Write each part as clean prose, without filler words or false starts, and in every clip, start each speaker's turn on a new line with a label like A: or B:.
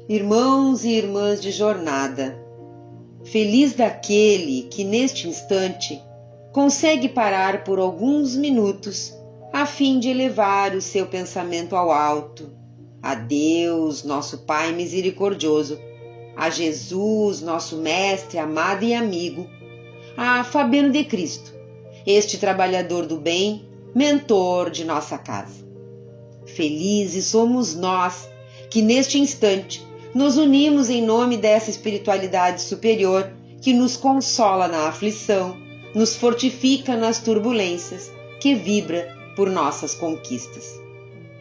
A: Irmãos e irmãs de jornada, feliz daquele que neste instante consegue parar por alguns minutos a fim de elevar o seu pensamento ao alto, a Deus, nosso Pai misericordioso, a Jesus, nosso Mestre amado e amigo, a Fabiano de Cristo, este trabalhador do bem, mentor de nossa casa. Felizes somos nós que neste instante nos unimos em nome dessa espiritualidade superior que nos consola na aflição, nos fortifica nas turbulências, que vibra por nossas conquistas.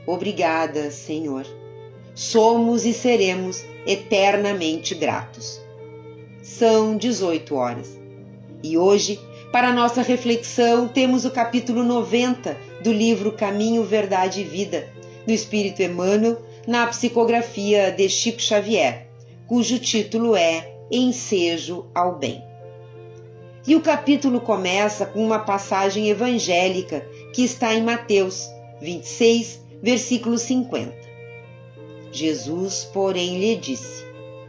A: Obrigada, Senhor. Somos e seremos eternamente gratos. São 18 horas. E hoje, para nossa reflexão, temos o capítulo 90 do livro Caminho, Verdade e Vida, do Espírito Emmanuel, na psicografia de Chico Xavier, cujo título é Ensejo ao Bem. E o capítulo começa com uma passagem evangélica que está em Mateus 26, versículo 50. Jesus, porém, lhe disse: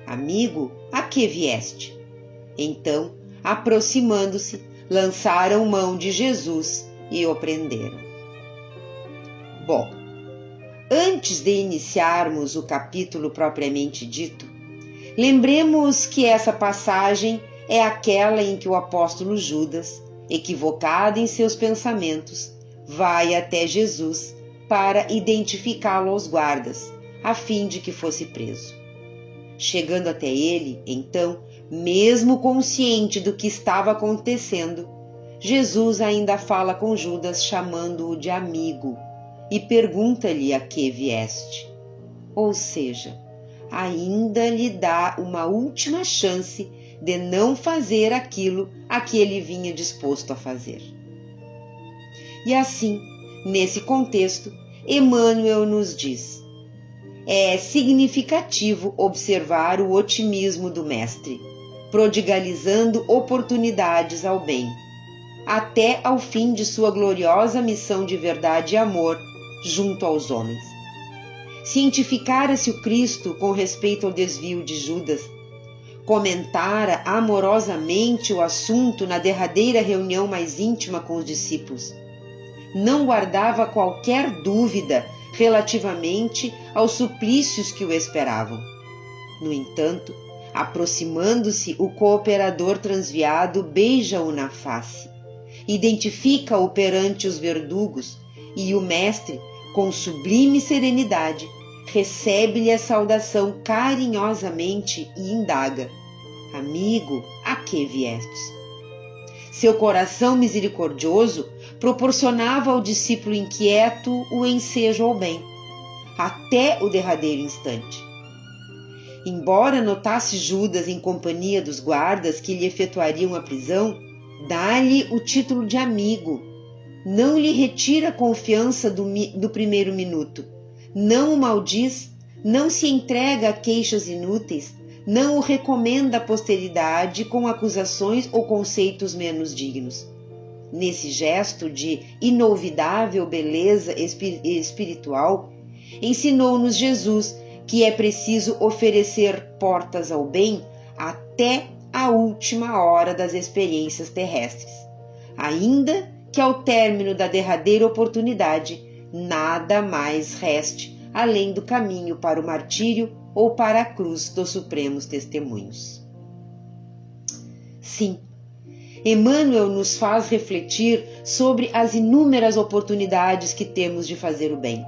A: Amigo, a que vieste? Então, aproximando-se, lançaram mão de Jesus e o prenderam. Bom, antes de iniciarmos o capítulo propriamente dito, lembremos que essa passagem é aquela em que o apóstolo Judas, equivocado em seus pensamentos, vai até Jesus para identificá-lo aos guardas, a fim de que fosse preso. Chegando até ele, então, mesmo consciente do que estava acontecendo, Jesus ainda fala com Judas chamando-o de amigo e pergunta-lhe a que vieste. Ou seja, ainda lhe dá uma última chance de não fazer aquilo a que ele vinha disposto a fazer. E assim, nesse contexto, Emmanuel nos diz: é significativo observar o otimismo do Mestre, prodigalizando oportunidades ao bem, até ao fim de sua gloriosa missão de verdade e amor junto aos homens. Cientificara-se o Cristo com respeito ao desvio de Judas, comentara amorosamente o assunto na derradeira reunião mais íntima com os discípulos. Não guardava qualquer dúvida relativamente aos suplícios que o esperavam. No entanto, aproximando-se, o cooperador transviado beija-o na face, identifica-o perante os verdugos e o mestre, com sublime serenidade, recebe-lhe a saudação carinhosamente e indaga: Amigo, a que viestes? Seu coração misericordioso proporcionava ao discípulo inquieto o ensejo ao bem, até o derradeiro instante. Embora notasse Judas em companhia dos guardas que lhe efetuariam a prisão, dá-lhe o título de amigo, não lhe retira a confiança do primeiro minuto, não o maldiz, não se entrega a queixas inúteis, não o recomenda à posteridade com acusações ou conceitos menos dignos. Nesse gesto de inolvidável beleza espiritual, ensinou-nos Jesus que é preciso oferecer portas ao bem até a última hora das experiências terrestres, ainda que ao término da derradeira oportunidade nada mais reste além do caminho para o martírio ou para a cruz dos supremos testemunhos. Sim, Emmanuel nos faz refletir sobre as inúmeras oportunidades que temos de fazer o bem.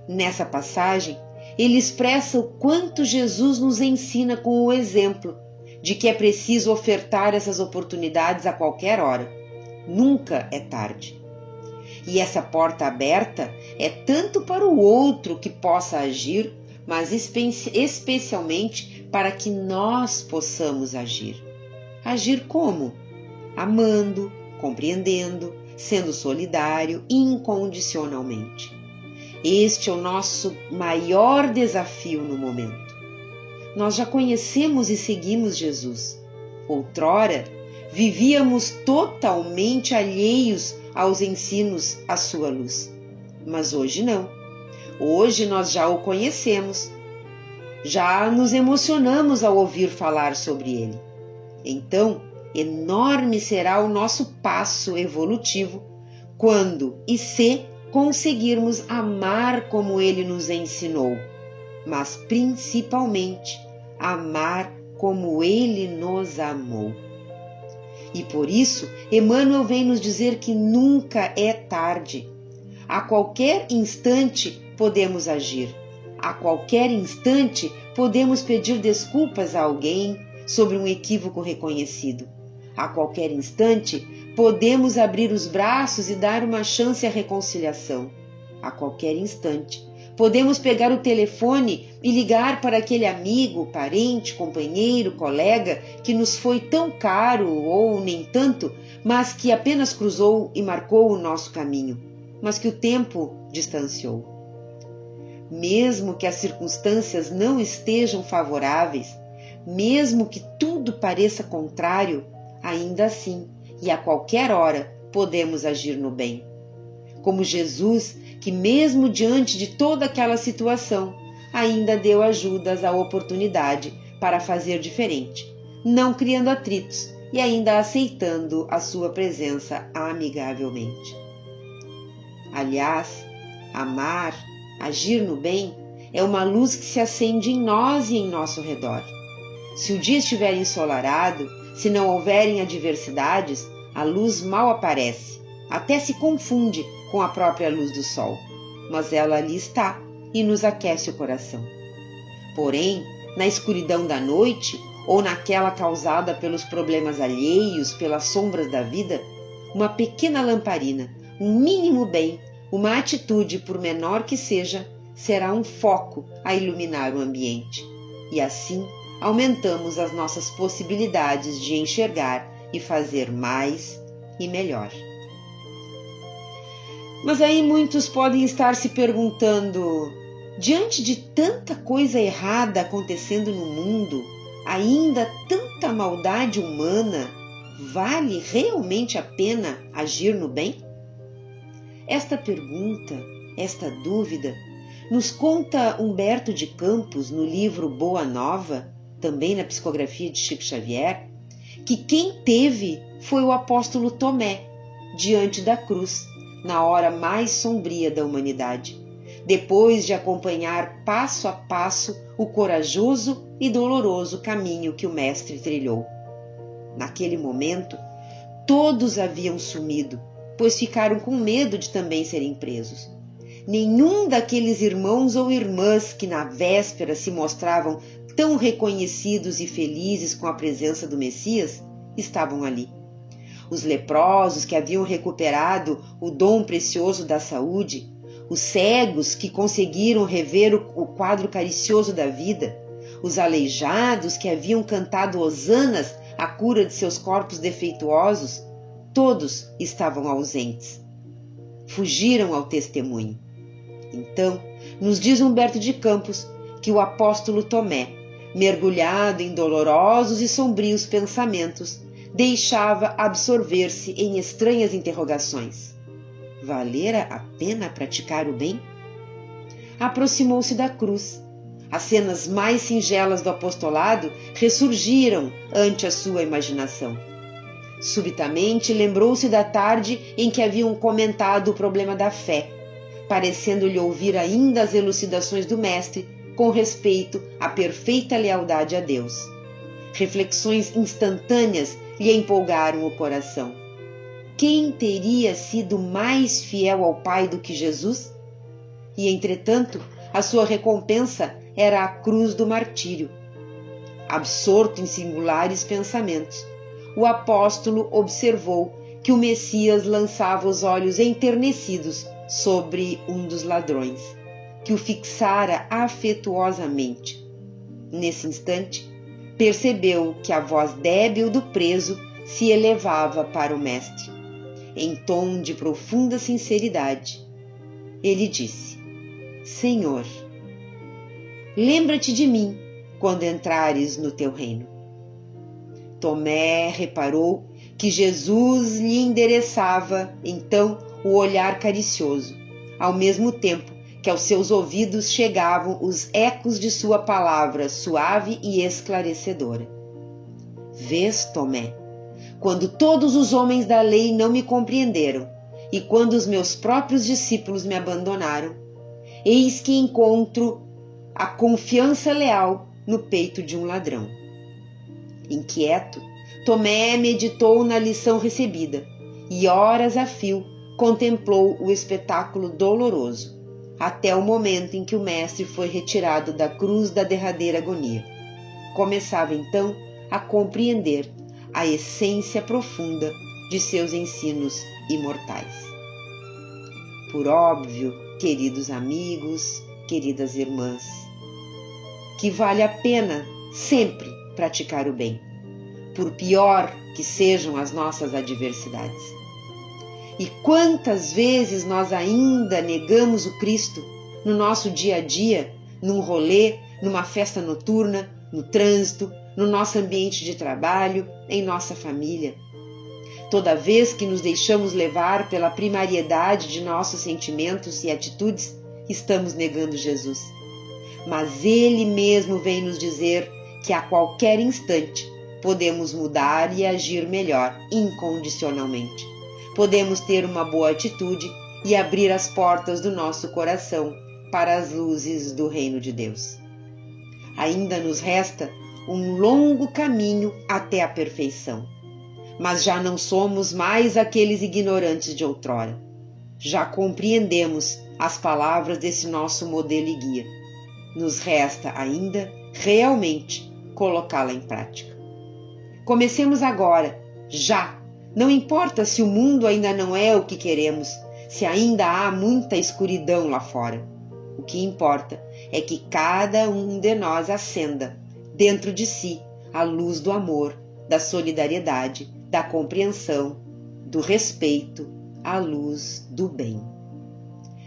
A: Nessa passagem, ele expressa o quanto Jesus nos ensina com o exemplo de que é preciso ofertar essas oportunidades a qualquer hora. Nunca é tarde. E essa porta aberta é tanto para o outro que possa agir, mas especialmente para que nós possamos agir. Agir como? Amando, compreendendo, sendo solidário incondicionalmente. Este é o nosso maior desafio no momento. Nós já conhecemos e seguimos Jesus. Outrora, vivíamos totalmente alheios aos ensinos à sua luz. Mas hoje não. Hoje nós já o conhecemos. já nos emocionamos ao ouvir falar sobre ele. Então, enorme será o nosso passo evolutivo quando e se conseguirmos amar como ele nos ensinou, mas principalmente amar como ele nos amou. E por isso, Emmanuel vem nos dizer que nunca é tarde. A qualquer instante podemos agir. A qualquer instante podemos pedir desculpas a alguém sobre um equívoco reconhecido. A qualquer instante podemos abrir os braços e dar uma chance à reconciliação. A qualquer instante podemos pegar o telefone e ligar para aquele amigo, parente, companheiro, colega que nos foi tão caro ou nem tanto, mas que apenas cruzou e marcou o nosso caminho, mas que o tempo distanciou. Mesmo que as circunstâncias não estejam favoráveis, mesmo que tudo pareça contrário, ainda assim e a qualquer hora podemos agir no bem. Como Jesus, que mesmo diante de toda aquela situação, ainda deu ajudas à oportunidade para fazer diferente, não criando atritos e ainda aceitando a sua presença amigavelmente. Aliás, amar, agir no bem, é uma luz que se acende em nós e em nosso redor. Se o dia estiver ensolarado, se não houverem adversidades, a luz mal aparece, até se confunde com a própria luz do sol, mas ela ali está e nos aquece o coração. Porém, na escuridão da noite ou naquela causada pelos problemas alheios, pelas sombras da vida, uma pequena lamparina, um mínimo bem, uma atitude, por menor que seja, será um foco a iluminar o ambiente. E assim aumentamos as nossas possibilidades de enxergar e fazer mais e melhor. Mas aí muitos podem estar se perguntando, diante de tanta coisa errada acontecendo no mundo, ainda tanta maldade humana, vale realmente a pena agir no bem? Esta pergunta, esta dúvida, nos conta Humberto de Campos no livro Boa Nova, também na psicografia de Chico Xavier, que quem teve foi o apóstolo Tomé, diante da cruz, na hora mais sombria da humanidade, depois de acompanhar passo a passo o corajoso e doloroso caminho que o Mestre trilhou. Naquele momento, todos haviam sumido, pois ficaram com medo de também serem presos. Nenhum daqueles irmãos ou irmãs que na véspera se mostravam tão reconhecidos e felizes com a presença do Messias estavam ali. Os leprosos que haviam recuperado o dom precioso da saúde, os cegos que conseguiram rever o quadro caricioso da vida, os aleijados que haviam cantado hosanas à cura de seus corpos defeituosos, todos estavam ausentes. Fugiram ao testemunho. Então, nos diz Humberto de Campos que o apóstolo Tomé, mergulhado em dolorosos e sombrios pensamentos, deixava absorver-se em estranhas interrogações. Valera a pena praticar o bem? Aproximou-se da cruz. As cenas mais singelas do apostolado ressurgiram ante a sua imaginação. Subitamente lembrou-se da tarde em que haviam comentado o problema da fé, parecendo-lhe ouvir ainda as elucidações do Mestre com respeito à perfeita lealdade a Deus. Reflexões instantâneas lhe empolgaram o coração. Quem teria sido mais fiel ao Pai do que Jesus? E, entretanto, a sua recompensa era a cruz do martírio. Absorto em singulares pensamentos, o apóstolo observou que o Messias lançava os olhos enternecidos sobre um dos ladrões, que o fixara afetuosamente. Nesse instante, percebeu que a voz débil do preso se elevava para o Mestre. Em tom de profunda sinceridade, ele disse: Senhor, lembra-te de mim quando entrares no teu reino. Tomé reparou que Jesus lhe endereçava, então, o olhar caricioso, ao mesmo tempo que aos seus ouvidos chegavam os ecos de sua palavra suave e esclarecedora. Vês, Tomé, quando todos os homens da lei não me compreenderam e quando os meus próprios discípulos me abandonaram, eis que encontro a confiança leal no peito de um ladrão. Inquieto, Tomé meditou na lição recebida e horas a fio contemplou o espetáculo doloroso, até o momento em que o mestre foi retirado da cruz da derradeira agonia. Começava então a compreender a essência profunda de seus ensinos imortais. Por óbvio, queridos amigos, queridas irmãs, que vale a pena sempre praticar o bem, por pior que sejam as nossas adversidades. E quantas vezes nós ainda negamos o Cristo no nosso dia a dia, num rolê, numa festa noturna, no trânsito, no nosso ambiente de trabalho, em nossa família. Toda vez que nos deixamos levar pela primariedade de nossos sentimentos e atitudes, estamos negando Jesus. Mas Ele mesmo vem nos dizer que a qualquer instante podemos mudar e agir melhor incondicionalmente. Podemos ter uma boa atitude e abrir as portas do nosso coração para as luzes do reino de Deus. Ainda nos resta um longo caminho até a perfeição, mas já não somos mais aqueles ignorantes de outrora. Já compreendemos as palavras desse nosso modelo e guia. Nos resta ainda realmente colocá-la em prática. Comecemos agora, já. Não importa se o mundo ainda não é o que queremos, se ainda há muita escuridão lá fora. O que importa é que cada um de nós acenda dentro de si a luz do amor, da solidariedade, da compreensão, do respeito, a luz do bem.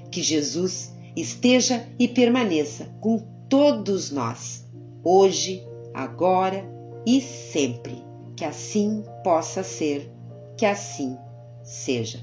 A: Que Jesus esteja e permaneça com todos nós, hoje, agora e sempre. Que assim possa ser, que assim seja.